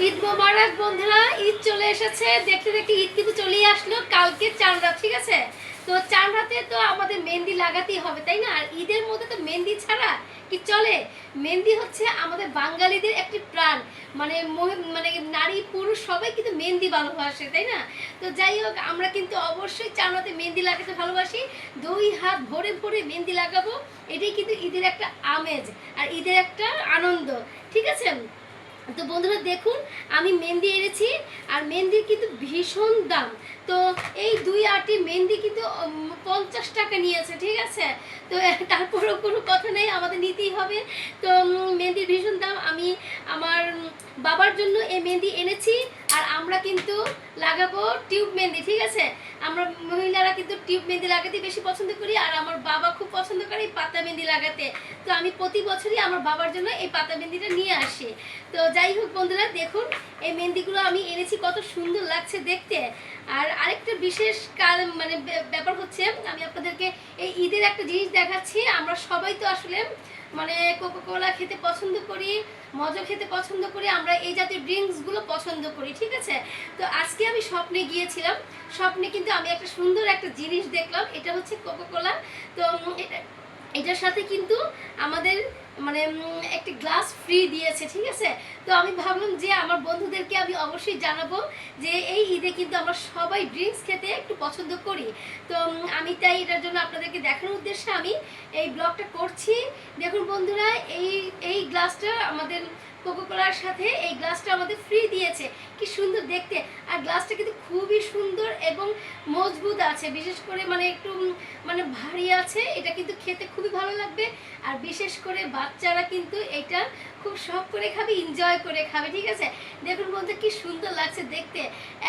ঈদ মোবারক বন্ধুরা। ঈদ চলে এসেছে, দেখতে দেখতে ঈদ কিন্তু চলেই আসলো। কালকে চাঁদ রাত, ঠিক আছে? তো চাঁদ রাতে তো আমাদের মেহেন্দি লাগাতেই হবে, তাই না? আর ঈদের মধ্যে তো মেহেন্দি ছাড়া কি চলে? মেহেন্দি হচ্ছে আমাদের বাঙালিদের একটি প্রাণ। মানে মানে নারী পুরুষ সবাই কিন্তু মেহেন্দি ভালোবাসে, তাই না? তো যাই হোক, আমরা কিন্তু অবশ্যই চাঁদ রাতে মেহেন্দি লাগাতে ভালোবাসি। দুই হাত ভরে ভরে মেহেন্দি লাগাবো, এটাই কিন্তু ঈদের একটা আমেজ আর ঈদের একটা আনন্দ, ঠিক আছে? তো বন্ধুরা দেখুন, আমি মেহেন্দি এনেছি আর মেহেন্দির কিন্তু ভীষণ দাম। তো এই দুই আটি মেহেন্দি কিন্তু 50 টাকা নিয়েছে, ঠিক আছে? তো তারপরেও কোনো কথা নেই, আমাদের নিতেই হবে। তো মেহেন্দির ভীষণ দাম। আমি আমার বাবার জন্য এই মেহেন্দি এনেছি। আর আমরা কিন্তু লাগাবো টিউব মেহেন্দি, ঠিক আছে? আমরা মহিলারা কিন্তু টিউব মেহেন্দি লাগাতে বেশি পছন্দ করি, আর আমার বাবা খুব পছন্দ করে এই পাতা মেহেন্দি লাগাতে। তো আমি প্রতি বছরই আমার বাবার জন্য এই পাতা মেহেন্দিটা নিয়ে আসি। তো যাই হোক বন্ধুরা দেখুন, এই মেহেন্দিগুলো আমি এনেছি, কত সুন্দর লাগছে দেখতে। আর আরেকটা বিশেষ মানে ব্যাপার হচ্ছে, আমি আপনাদেরকে এই ঈদের একটা জিনিস দেখাচ্ছি। আমরা সবাই তো আসলে মানে কোকোকোলা খেতে পছন্দ করি, মজা খেতে পছন্দ করি, আমরা এই জাতীয় ড্রিঙ্কসগুলো পছন্দ করি, ঠিক আছে? তো আজকে আমি স্বপ্নে গিয়েছিলাম, স্বপ্নে কিন্তু আমি একটা সুন্দর একটা জিনিস দেখলাম। এটা হচ্ছে কোকোকোলা। তো এটার সাথে কিন্তু আমাদের মানে একটি গ্লাস ফ্রি দিয়েছে, ঠিক আছে? তো আমি ভাবলাম যে আমার বন্ধুদেরকে আমি অবশ্যই জানাবো যে এই ঈদে কিন্তু আমরা সবাই ড্রিঙ্কস খেতে একটু পছন্দ করি। তো আমি তাই এটার জন্য আপনাদেরকে দেখানোর উদ্দেশ্যে আমি এই ব্লগটা করছি। দেখুন বন্ধুরা, এই গ্লাসটা আমাদের কোকোকোলার সাথে এই গ্লাসটা আমাদের ফ্রি দিয়েছে। কি সুন্দর দেখতে! আর গ্লাসটা কিন্তু খুবই সুন্দর এবং মজবুত আছে, বিশেষ করে মানে একটু মানে ভারী আছে। এটা কিন্তু খেতে খুবই ভালো লাগবে। আর বিশেষ করে বাচ্চারা কিন্তু এটা খুব শখ করে খাবে, এনজয় করে খাবে, ঠিক আছে? দেখুন বন্ধু, কি সুন্দর লাগছে দেখতে।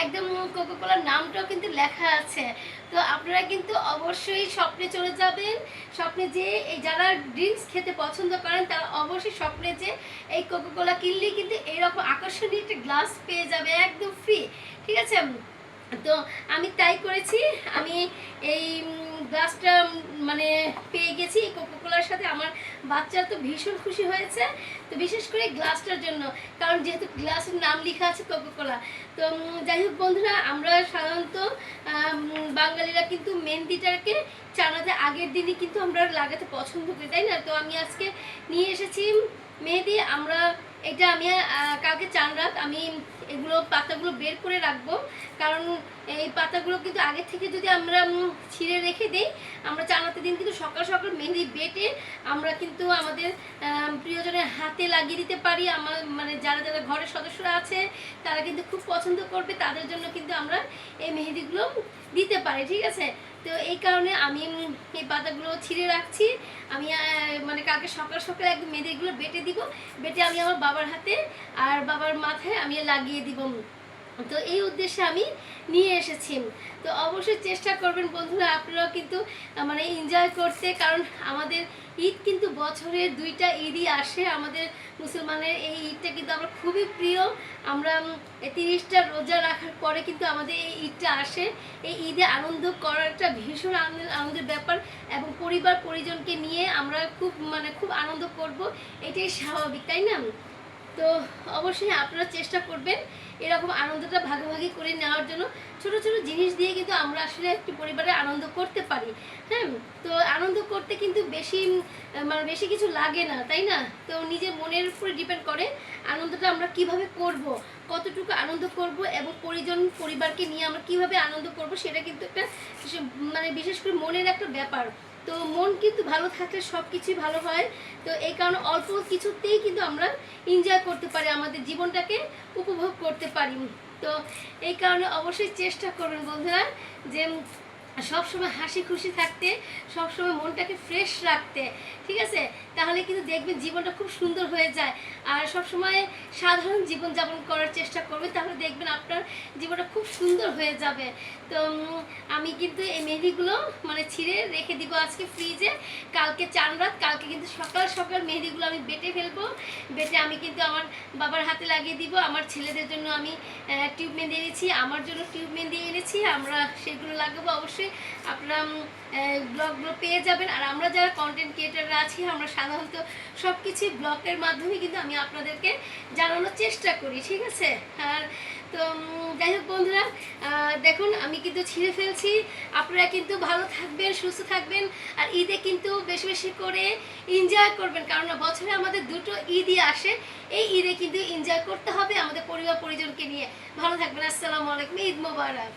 একদম কোকোকোলার নামটাও কিন্তু লেখা আছে। তো আপনারা কিন্তু অবশ্যই স্বপ্নে চলে যাবেন। স্বপ্নে যে এই যারা ড্রিঙ্কস খেতে পছন্দ করেন তারা অবশ্যই স্বপ্নে যে এই কোকোকোলা কিনলেই কিন্তু এইরকম আকর্ষণীয় একটা গ্লাস পেয়ে যাবে একদম ফ্রি, ঠিক আছে? তো আমি তাই করেছি। আমি এই গ্লাসটা মানে পেয়ে গেছি কোকোকোলার সাথে। আমার বাচ্চারা তো ভীষণ খুশি হয়েছে, তো বিশেষ করে গ্লাসটার জন্য, কারণ যেহেতু গ্লাসের নাম লেখা আছে কোকোকোলা। তো যাই হোক বন্ধুরা, আমরা সাধারণত বাঙালিরা কিন্তু মেহেন্দিটাকে চানাতে আগের দিনই কিন্তু আমরা লাগাতে পছন্দ করি, তাই না? তো আমি আজকে নিয়ে এসেছি মেহেদি। আমরা এটা আমি কালকে চান রাত আমি এগুলো পাতাগুলো বের করে রাখবো, কারণ এই পাতাগুলো কিন্তু আগে থেকে যদি আমরা ছিঁড়ে রেখে দিই, আমরা চানাতে দিন কিন্তু সকাল সকাল মেহেন্দি বেটে আমরা কিন্তু আমাদের প্রিয়জনের হাতে লাগিয়ে দিতে পারি। আমার মানে যারা যারা ঘরের সদস্যরা আছে তারা কিন্তু খুব পছন্দ করবে, তাদের জন্য কিন্তু আমরা এই মেহেদিগুলো দিতে পারি, ঠিক আছে? তো এই কারণে আমি এই পাতাগুলো ছিঁড়ে রাখছি। আমি মানে কালকে সকাল সকাল একদম মেহেদিগুলো বেটে দিব, বেটে আমি আমার বাবার হাতে আর বাবার মাথায় আমি লাগিয়ে দিব। তো এই উদ্দেশ্যে আমি নিয়ে এসেছি। তো অবশ্যই চেষ্টা করবেন বন্ধুরা আপনারাও কিন্তু মানে এনজয় করতে, কারণ আমাদের ঈদ কিন্তু বছরের দুইটা ঈদই আসে। আমাদের মুসলমানের এই ঈদটা কিন্তু আমার খুবই প্রিয়। আমরা 30টা রোজা রাখার পরে কিন্তু আমাদের এই ঈদটা আসে। এই ঈদে আনন্দ করাটা ভীষণ আনন্দের ব্যাপার, এবং পরিবার পরিজনকে নিয়ে আমরা খুব আনন্দ করব, এটাই স্বাভাবিক, তাই না? তো অবশ্যই আপনারা চেষ্টা করবেন এরকম আনন্দটা ভাগাভাগি করে নেওয়ার জন্য। ছোট ছোট জিনিস দিয়ে কিন্তু আমরা আসলে একটি পরিবারে আনন্দ করতে পারি। হ্যাঁ, তো আনন্দ করতে কিন্তু মানে বেশি কিছু লাগে না, তাই না? তো নিজের মনের উপরে ডিপেন্ড করে আনন্দটা আমরা কিভাবে করব, কতটুকু আনন্দ করব, এবং পরিবারকে নিয়ে আমরা কিভাবে আনন্দ করব, সেটা কিন্তু একটা মানে বিশেষ করে মনের একটা ব্যাপার। তো মন কিন্তু ভালো থাকলে সব কিছুই ভালো হয়। তো এই কারণে অল্প কিছুতেই কিন্তু আমরা এনজয় করতে পারি, আমাদের জীবনটাকে উপভোগ করতে পারি। তো এই কারণে অবশ্যই চেষ্টা করবেন বন্ধুরা যে সবসময় হাসি খুশি থাকতে, সবসময় মনটাকে ফ্রেশ রাখতে, ঠিক আছে? তাহলে কিন্তু দেখবেন জীবনটা খুব সুন্দর হয়ে যায়। আর সবসময় সাধারণ জীবনযাপন করার চেষ্টা করবেন, তাহলে দেখবেন আপনার জীবনটা খুব সুন্দর হয়ে যাবে। তো আমি কিন্তু এই মেহেদিগুলো মানে ছিঁড়ে রেখে দিব আজকে ফ্রিজে। কালকে চান রাত, কালকে কিন্তু সকাল সকাল মেহেদিগুলো আমি বেটে ফেলবো। বেটে আমি কিন্তু আমার বাবার হাতে লাগিয়ে দিব। আমার ছেলেদের জন্য আমি টিউব মেহেদি এনেছি, আমার জন্য টিউব মেহেদি এনেছি, আমরা সেগুলো লাগাবো অবশ্যই। অবশ্যই আপনারা ব্লগগুলো পেয়ে যাবেন। আর আমরা যারা কন্টেন্ট ক্রিয়েটাররা আছি আমরা সাধারণত সব কিছু ব্লগের মাধ্যমে কিন্তু আমি আপনাদেরকে জানানোর চেষ্টা করি, ঠিক আছে। আর তো যাই হোক বন্ধুরা, দেখুন আমি কিন্তু ছিঁড়ে ফেলছি। আপনারা কিন্তু ভালো থাকবেন, সুস্থ থাকবেন, আর ঈদে কিন্তু বেশি বেশি করে এনজয় করবেন, কারণ বছরে আমাদের দুটো ঈদই আসে। এই ঈদে কিন্তু এনজয় করতে হবে আমাদের পরিবার পরিজনকে নিয়ে। ভালো থাকবেন, আসসালামু আলাইকুম, ঈদ মোবারক।